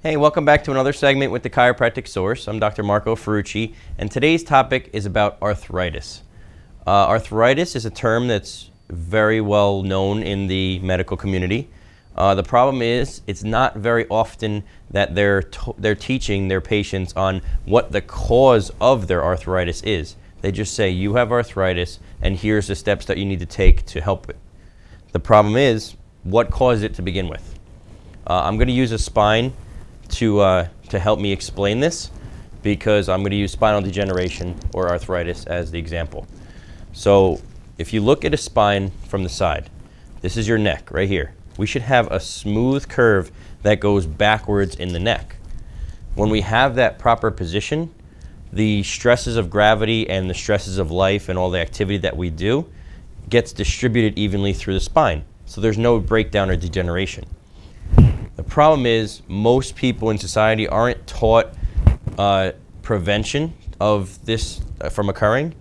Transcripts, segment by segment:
Hey, welcome back to another segment with the Chiropractic Source. I'm Dr. Marco Ferrucci, and today's topic is about arthritis. Arthritis is a term that's very well known in the medical community. The problem is it's not very often that they're teaching their patients on what the cause of their arthritis is. They just say, you have arthritis, and here's the steps that you need to take to help it. The problem is, what caused it to begin with? I'm going to use a spine to help me explain this, because I'm going to use spinal degeneration or arthritis as the example. So if you look at a spine from the side, this is your neck right here. We should have a smooth curve that goes backwards in the neck. When we have that proper position, the stresses of gravity and the stresses of life and all the activity that we do gets distributed evenly through the spine. So there's no breakdown or degeneration. The problem is most people in society aren't taught prevention of this from occurring.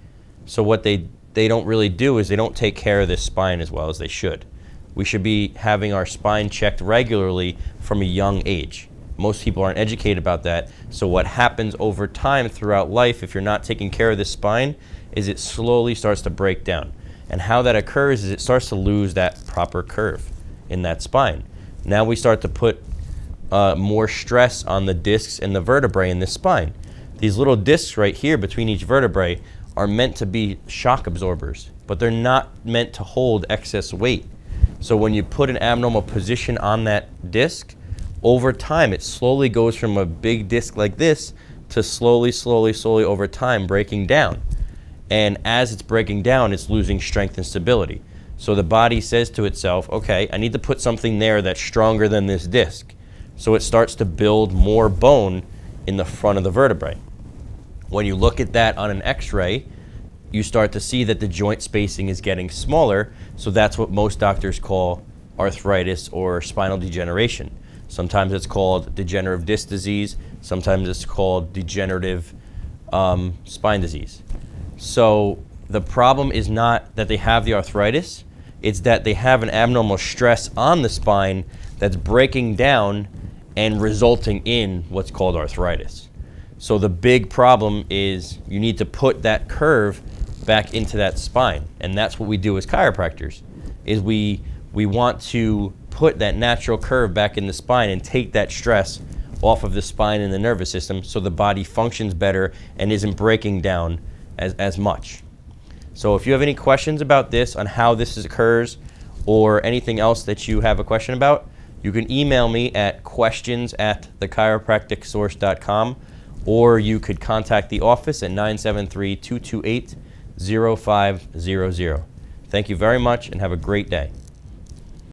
So what they don't really do is they don't take care of this spine as well as they should. We should be having our spine checked regularly from a young age. Most people aren't educated about that. So what happens over time throughout life, if you're not taking care of this spine, is it slowly starts to break down. And how that occurs is it starts to lose that proper curve in that spine. Now we start to put more stress on the discs and the vertebrae in this spine. These little discs right here between each vertebrae are meant to be shock absorbers, but they're not meant to hold excess weight. So when you put an abnormal position on that disc, over time it slowly goes from a big disc like this to slowly over time breaking down. And as it's breaking down, it's losing strength and stability. So the body says to itself, okay, I need to put something there that's stronger than this disc. So it starts to build more bone in the front of the vertebrae. When you look at that on an x-ray, you start to see that the joint spacing is getting smaller. So that's what most doctors call arthritis or spinal degeneration. Sometimes it's called degenerative disc disease. Sometimes it's called degenerative spine disease. So the problem is not that they have the arthritis. It's that they have an abnormal stress on the spine that's breaking down and resulting in what's called arthritis. So the big problem is you need to put that curve back into that spine. And that's what we do as chiropractors, is we want to put that natural curve back in the spine and take that stress off of the spine and the nervous system so the body functions better and isn't breaking down as much. So if you have any questions about this, on how this occurs, or anything else that you have a question about, you can email me at questions@thechiropracticsource.com, or you could contact the office at 973-228-0500. Thank you very much and have a great day.